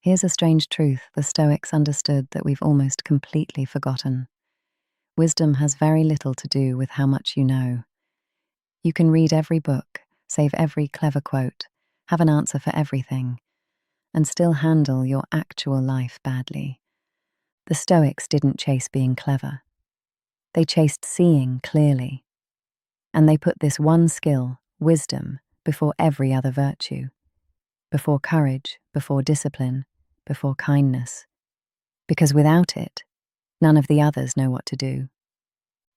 Here's a strange truth the Stoics understood that we've almost completely forgotten. Wisdom has very little to do with how much you know. You can read every book, save every clever quote, have an answer for everything, and still handle your actual life badly. The Stoics didn't chase being clever. They chased seeing clearly. And they put this one skill, wisdom, before every other virtue. Before courage, before discipline, before kindness. Because without it, none of the others know what to do.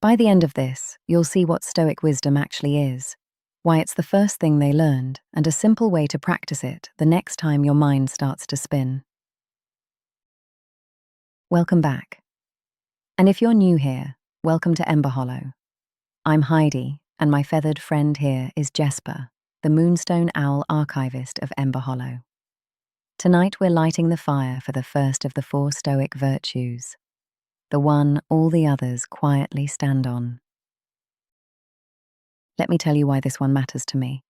By the end of this, you'll see what Stoic wisdom actually is, why it's the first thing they learned, and a simple way to practice it the next time your mind starts to spin. Welcome back. And if you're new here, welcome to Emberhollow. I'm Heidi, and my feathered friend here is Jesper, the Moonstone Owl archivist of Emberhollow. Tonight we're lighting the fire for the first of the 4 Stoic virtues, the one all the others quietly stand on. Let me tell you why this one matters to me.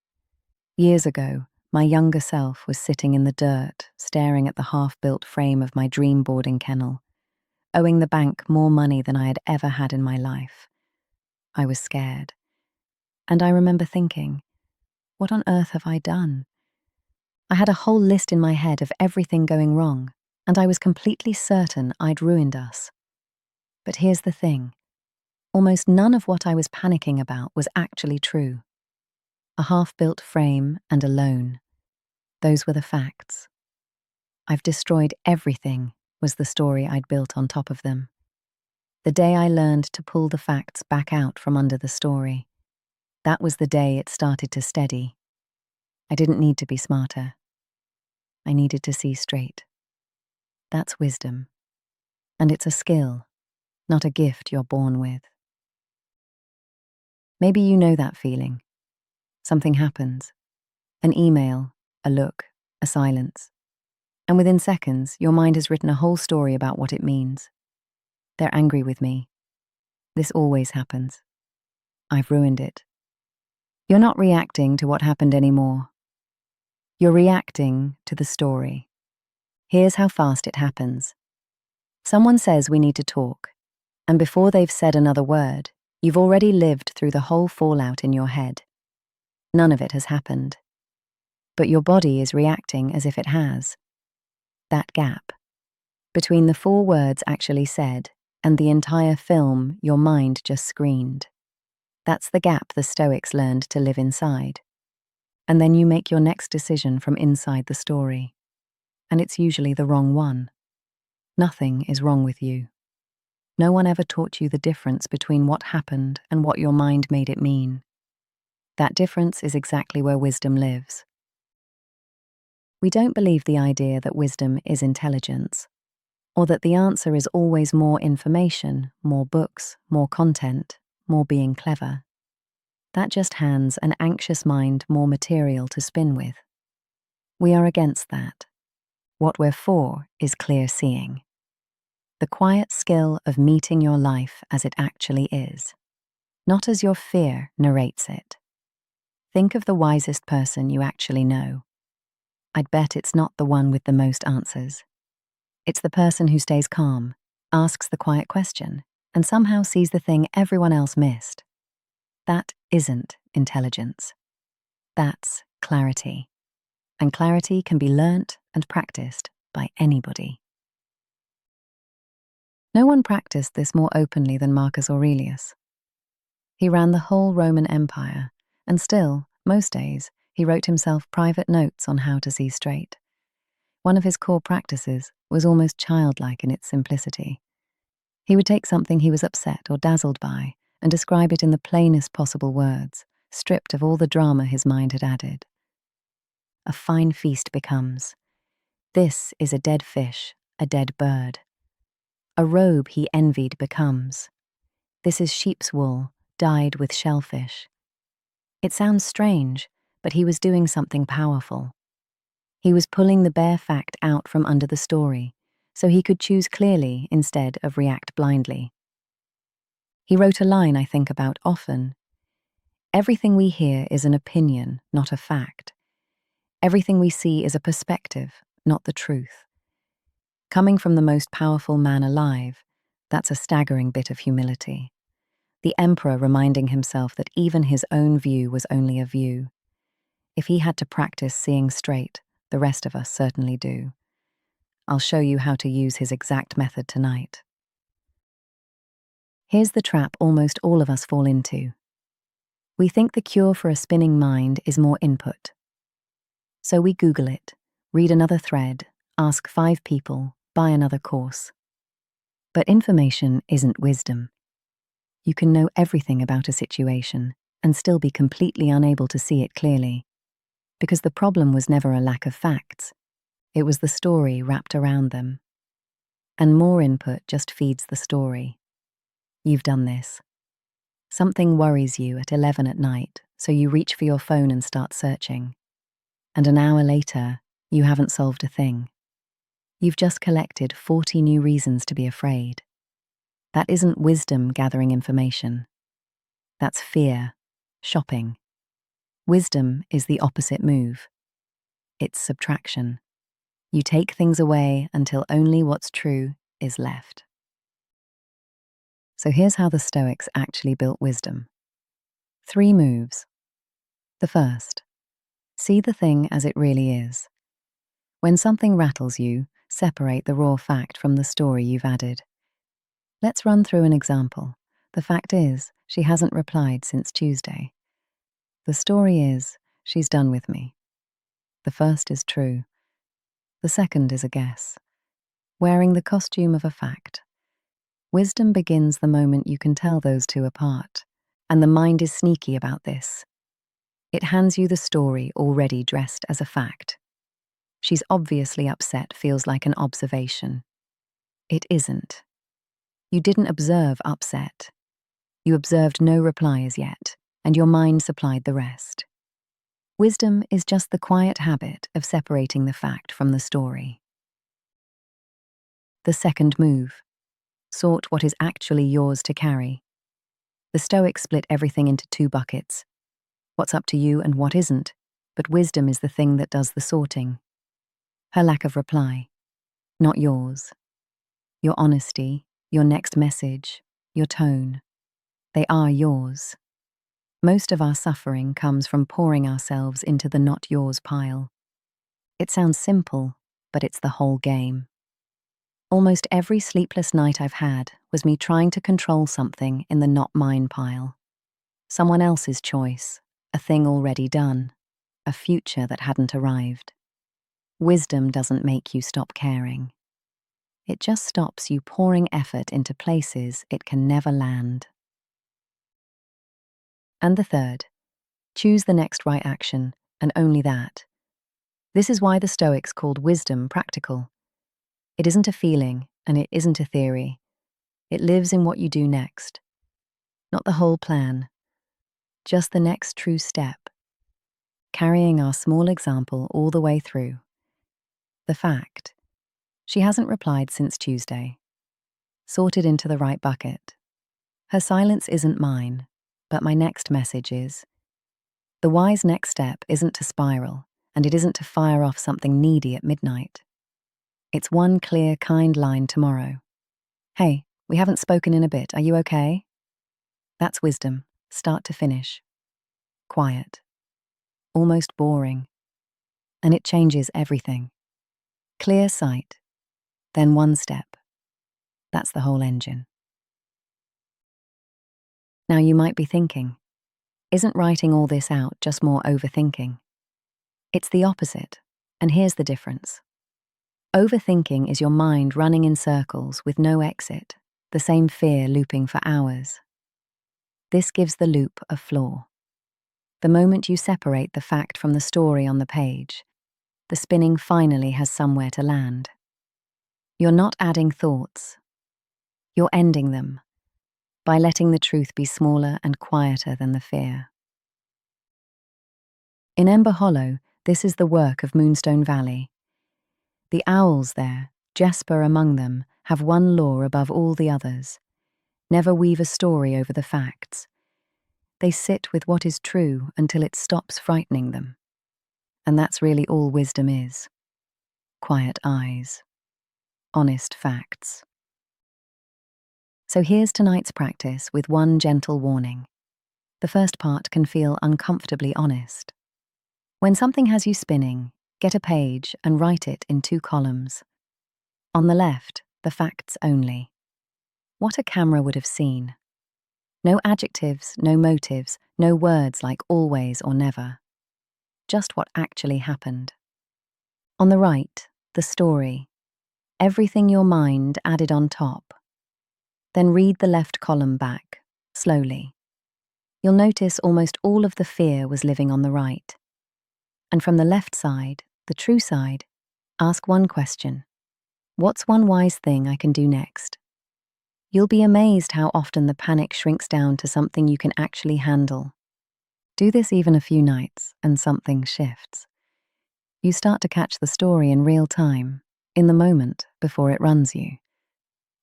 Years ago, my younger self was sitting in the dirt, staring at the half-built frame of my dream boarding kennel, owing the bank more money than I had ever had in my life. I was scared. And I remember thinking, what on earth have I done? I had a whole list in my head of everything going wrong, and I was completely certain I'd ruined us. But here's the thing. Almost none of what I was panicking about was actually true. A half-built frame and a loan. Those were the facts. I've destroyed everything, was the story I'd built on top of them. The day I learned to pull the facts back out from under the story, that was the day it started to steady. I didn't need to be smarter. I needed to see straight. That's wisdom. And it's a skill, not a gift you're born with. Maybe you know that feeling. Something happens. An email, a look, a silence. And within seconds, your mind has written a whole story about what it means. They're angry with me. This always happens. I've ruined it. You're not reacting to what happened anymore. You're reacting to the story. Here's how fast it happens. Someone says we need to talk, and before they've said another word, you've already lived through the whole fallout in your head. None of it has happened. But your body is reacting as if it has. That gap, between the 4 words actually said and the entire film your mind just screened. That's the gap the Stoics learned to live inside. And then you make your next decision from inside the story. And it's usually the wrong one. Nothing is wrong with you. No one ever taught you the difference between what happened and what your mind made it mean. That difference is exactly where wisdom lives. We don't believe the idea that wisdom is intelligence, or that the answer is always more information, more books, more content, more being clever. That just hands an anxious mind more material to spin with. We are against that. What we're for is clear seeing. The quiet skill of meeting your life as it actually is, not as your fear narrates it. Think of the wisest person you actually know. I'd bet it's not the one with the most answers. It's the person who stays calm, asks the quiet question, and somehow sees the thing everyone else missed. That isn't intelligence. That's clarity. And clarity can be learnt and practiced by anybody. No one practiced this more openly than Marcus Aurelius. He ran the whole Roman Empire, and still, most days, he wrote himself private notes on how to see straight. One of his core practices was almost childlike in its simplicity. He would take something he was upset or dazzled by and describe it in the plainest possible words, stripped of all the drama his mind had added. A fine feast becomes. This is a dead fish, a dead bird. A robe he envied becomes. This is sheep's wool, dyed with shellfish. It sounds strange, but he was doing something powerful. He was pulling the bare fact out from under the story, so he could choose clearly instead of react blindly. He wrote a line I think about often. Everything we hear is an opinion, not a fact. Everything we see is a perspective, not the truth. Coming from the most powerful man alive, that's a staggering bit of humility. The emperor reminding himself that even his own view was only a view. If he had to practice seeing straight, the rest of us certainly do. I'll show you how to use his exact method tonight. Here's the trap almost all of us fall into. We think the cure for a spinning mind is more input. So we Google it, read another thread, ask 5 people, buy another course. But information isn't wisdom. You can know everything about a situation and still be completely unable to see it clearly. Because the problem was never a lack of facts. It was the story wrapped around them. And more input just feeds the story. You've done this. Something worries you at 11 at night, so you reach for your phone and start searching. And an hour later, you haven't solved a thing. You've just collected 40 new reasons to be afraid. That isn't wisdom gathering information. That's fear, shopping. Wisdom is the opposite move. It's subtraction. You take things away until only what's true is left. So here's how the Stoics actually built wisdom. 3 moves. The first, see the thing as it really is. When something rattles you, separate the raw fact from the story you've added. Let's run through an example. The fact is, she hasn't replied since Tuesday. The story is, she's done with me. The first is true. The second is a guess. Wearing the costume of a fact. Wisdom begins the moment you can tell those two apart, and the mind is sneaky about this. It hands you the story already dressed as a fact. She's obviously upset feels like an observation. It isn't. You didn't observe upset. You observed no reply as yet, and your mind supplied the rest. Wisdom is just the quiet habit of separating the fact from the story. The second move. Sort what is actually yours to carry. The Stoics split everything into 2 buckets. What's up to you and what isn't, but wisdom is the thing that does the sorting. Her lack of reply. Not yours. Your honesty, your next message, your tone. They are yours. Most of our suffering comes from pouring ourselves into the not yours pile. It sounds simple, but it's the whole game. Almost every sleepless night I've had was me trying to control something in the not mine pile. Someone else's choice, a thing already done, a future that hadn't arrived. Wisdom doesn't make you stop caring. It just stops you pouring effort into places it can never land. And the third, choose the next right action, and only that. This is why the Stoics called wisdom practical. It isn't a feeling, and it isn't a theory. It lives in what you do next. Not the whole plan, just the next true step. Carrying our small example all the way through. The fact. She hasn't replied since Tuesday. Sorted into the right bucket. Her silence isn't mine, but my next message is. The wise next step isn't to spiral, and it isn't to fire off something needy at midnight. It's one clear, kind line tomorrow. Hey, we haven't spoken in a bit, are you okay? That's wisdom, start to finish. Quiet. Almost boring. And it changes everything. Clear sight. Then one step. That's the whole engine. Now you might be thinking, isn't writing all this out just more overthinking? It's the opposite, and here's the difference. Overthinking is your mind running in circles with no exit, the same fear looping for hours. This gives the loop a flaw. The moment you separate the fact from the story on the page, the spinning finally has somewhere to land. You're not adding thoughts. You're ending them by letting the truth be smaller and quieter than the fear. In Emberhollow, this is the work of Moonstone Valley. The owls there, Jasper among them, have one law above all the others. Never weave a story over the facts. They sit with what is true until it stops frightening them. And that's really all wisdom is. Quiet eyes. honest facts. So here's tonight's practice with one gentle warning. The first part can feel uncomfortably honest. When something has you spinning, get a page and write it in 2 columns. On the left, the facts only. What a camera would have seen. No adjectives, no motives, no words like always or never. Just what actually happened. On the right, the story. Everything your mind added on top. Then read the left column back, slowly. You'll notice almost all of the fear was living on the right. And from the left side, the true side, ask one question. What's one wise thing I can do next? You'll be amazed how often the panic shrinks down to something you can actually handle. Do this even a few nights, and something shifts. You start to catch the story in real time, in the moment before it runs you.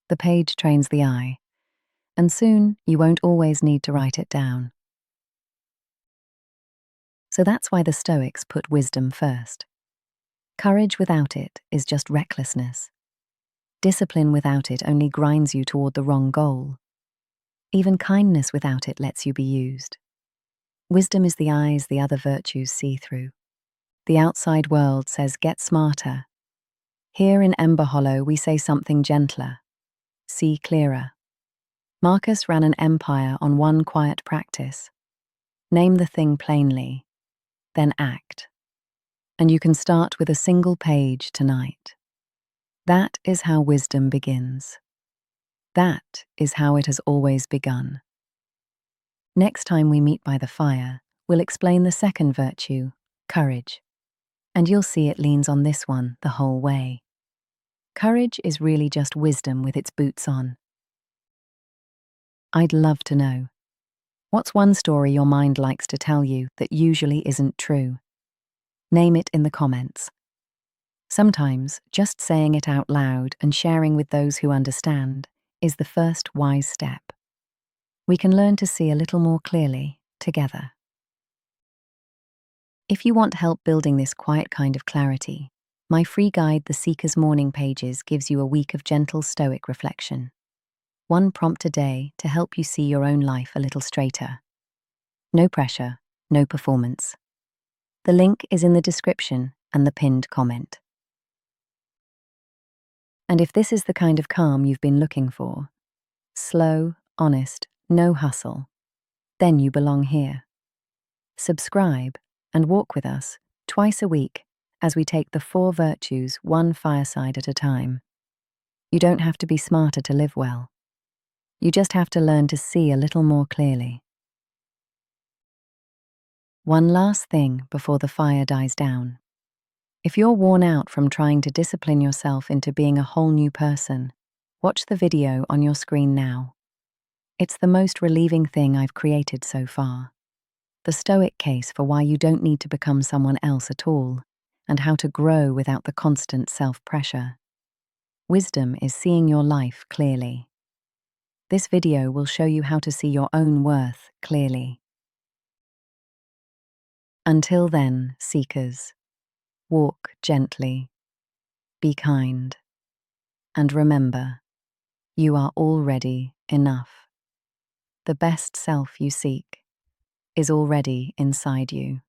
The page trains the eye, and soon you won't always need to write it down. So that's why the Stoics put wisdom first. Courage without it is just recklessness. Discipline without it only grinds you toward the wrong goal. Even kindness without it lets you be used. Wisdom is the eyes the other virtues see through. The outside world says get smarter. Here in Emberhollow we say something gentler. See clearer. Marcus ran an empire on one quiet practice. Name the thing plainly, then act. And you can start with a single page tonight. That is how wisdom begins. That is how it has always begun. Next time we meet by the fire, we'll explain the second virtue, courage. And you'll see it leans on this one the whole way. Courage is really just wisdom with its boots on. I'd love to know. What's one story your mind likes to tell you that usually isn't true? Name it in the comments. Sometimes, just saying it out loud and sharing with those who understand is the first wise step. We can learn to see a little more clearly together. If you want help building this quiet kind of clarity, my free guide, The Seeker's Morning Pages, gives you a week of gentle Stoic reflection. One prompt a day to help you see your own life a little straighter. No pressure, no performance. The link is in the description and the pinned comment. And if this is the kind of calm you've been looking for, slow, honest, no hustle, then you belong here. Subscribe and walk with us twice a week as we take the 4 virtues one fireside at a time. You don't have to be smarter to live well. You just have to learn to see a little more clearly. One last thing before the fire dies down. If you're worn out from trying to discipline yourself into being a whole new person, watch the video on your screen now. It's the most relieving thing I've created so far. The Stoic case for why you don't need to become someone else at all, and how to grow without the constant self-pressure. Wisdom is seeing your life clearly. This video will show you how to see your own worth clearly. Until then, seekers, walk gently, be kind, and remember, you are already enough. The best self you seek is already inside you.